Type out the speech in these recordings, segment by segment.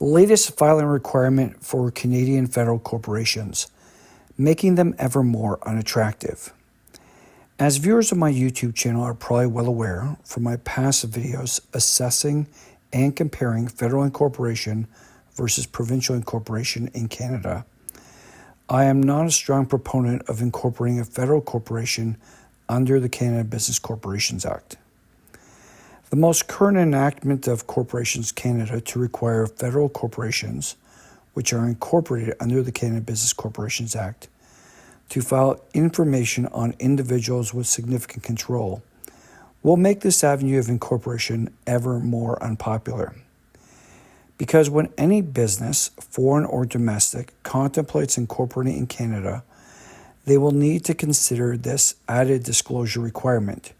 latest filing requirement for Canadian federal corporations, making them ever more unattractive. As viewers of my YouTube channel are probably well aware from my past videos assessing and comparing federal incorporation versus provincial incorporation in Canada, I am not a strong proponent of incorporating a federal corporation under the Canada Business Corporations Act. The most current enactment of Corporations Canada to require federal corporations, which are incorporated under the Canada Business Corporations Act, to file information on individuals with significant control, will make this avenue of incorporation ever more unpopular. Because when any business, foreign or domestic, contemplates incorporating in Canada, they will need to consider this added disclosure requirement,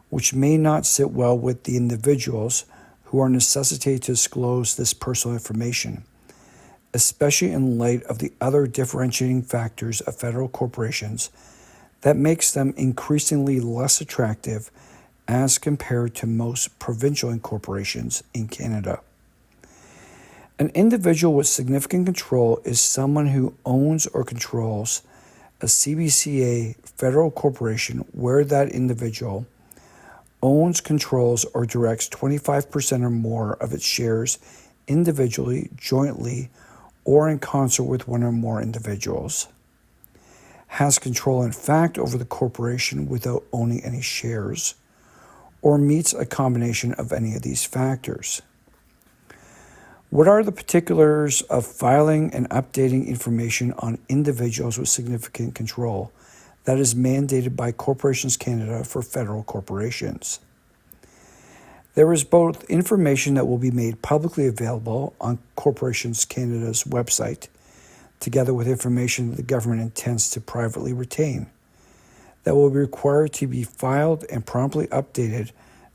which may not sit well with the individuals who are necessitated to disclose this personal information, especially in light of the other differentiating factors of federal corporations that makes them increasingly less attractive as compared to most provincial incorporations in Canada. An individual with significant control is someone who owns or controls a CBCA federal corporation where that individual owns, controls, or directs 25% or more of its shares individually, jointly, or in concert with one or more individuals, has control in fact over the corporation without owning any shares, or meets a combination of any of these factors. What are the particulars of filing and updating information on individuals with significant control that is mandated by Corporations Canada for federal corporations? There is both information that will be made publicly available on Corporations Canada's website, together with information that the government intends to privately retain, that will be required to be filed and promptly updated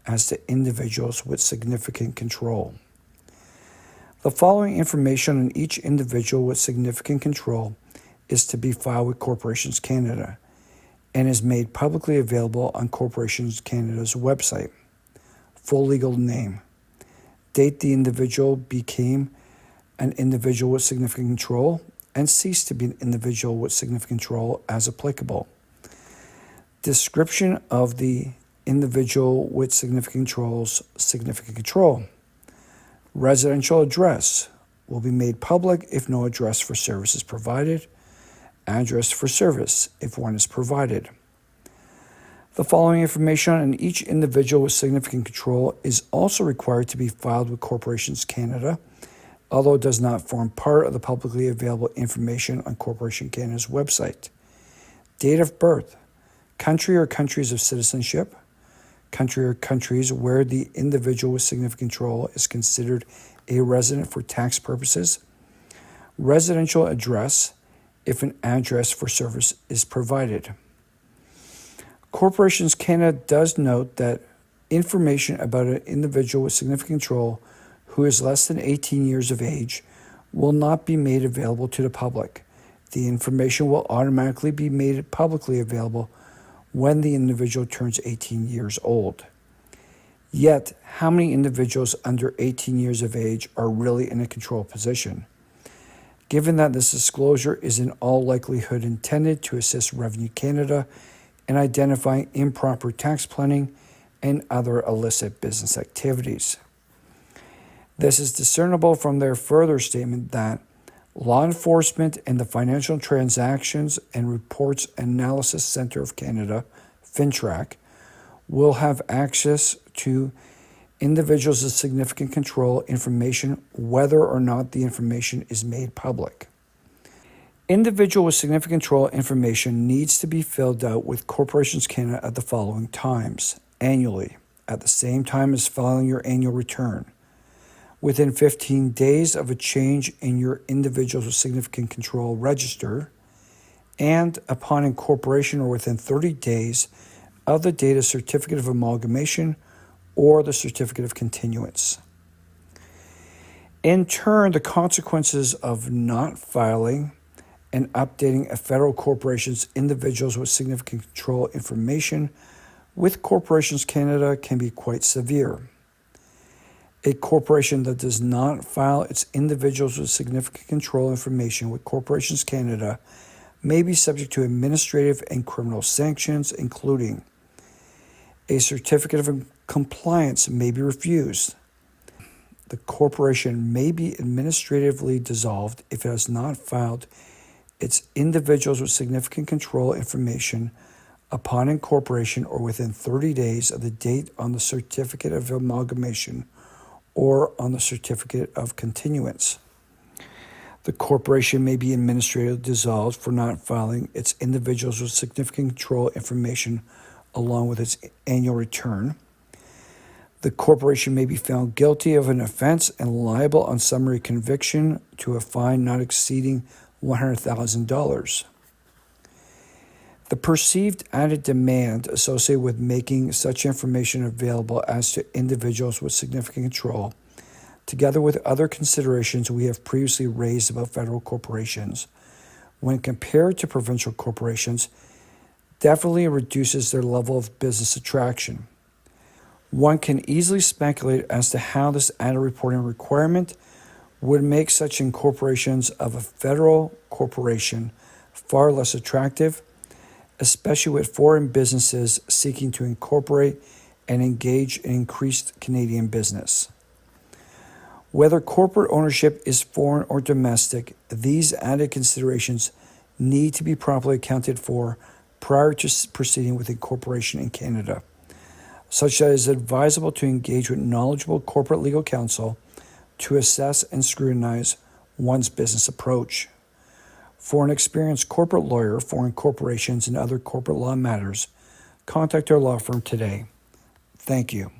as to individuals with significant control. The following information on each individual with significant control is to be filed with Corporations Canada and is made publicly available on Corporations Canada's website. Full legal name, date the individual became an individual with significant control and ceased to be an individual with significant control as applicable. Description of the individual with significant control. Residential address will be made public if no address for service is provided. Address for service if one is provided. The following information on each individual with significant control is also required to be filed with Corporations Canada, although it does not form part of the publicly available information on Corporation Canada's website. Date of birth, country or countries of citizenship, country or countries where the individual with significant control is considered a resident for tax purposes, residential address if an address for service is provided. Corporations Canada does note that information about an individual with significant control who is less than 18 years of age will not be made available to the public. The information will automatically be made publicly available when the individual turns 18 years old. Yet, how many individuals under 18 years of age are really in a control position? Given that this disclosure is in all likelihood intended to assist Revenue Canada in identifying improper tax planning and other illicit business activities. This is discernible from their further statement that Law Enforcement and the Financial Transactions and Reports Analysis Centre of Canada, FINTRAC, will have access to individuals of significant control information whether or not the information is made public. Individual with significant control information needs to be filled out with Corporations Canada at the following times: annually, at the same time as filing your annual return, within 15 days of a change in your individuals with significant control register, and upon incorporation or within 30 days of the date of certificate of amalgamation or the certificate of continuance. In turn, the consequences of not filing and updating a federal corporation's individuals with significant control information with Corporations Canada can be quite severe. A corporation that does not file its individuals with significant control information with Corporations Canada may be subject to administrative and criminal sanctions, including a certificate of compliance may be refused. The corporation may be administratively dissolved if it has not filed its individuals with significant control information upon incorporation or within 30 days of the date on the certificate of amalgamation or on the certificate of continuance. The corporation may be administratively dissolved for not filing its individuals with significant control information along with its annual return. The corporation may be found guilty of an offense and liable on summary conviction to a fine not exceeding $100,000. The perceived added demand associated with making such information available as to individuals with significant control, together with other considerations we have previously raised about federal corporations, when compared to provincial corporations, definitely reduces their level of business attraction. One can easily speculate as to how this added reporting requirement would make such incorporations of a federal corporation far less attractive, especially with foreign businesses seeking to incorporate and engage in increased Canadian business. Whether corporate ownership is foreign or domestic, these added considerations need to be properly accounted for prior to proceeding with incorporation in Canada, such that it is advisable to engage with knowledgeable corporate legal counsel to assess and scrutinize one's business approach. For an experienced corporate lawyer for incorporations and other corporate law matters, contact our law firm today. Thank you.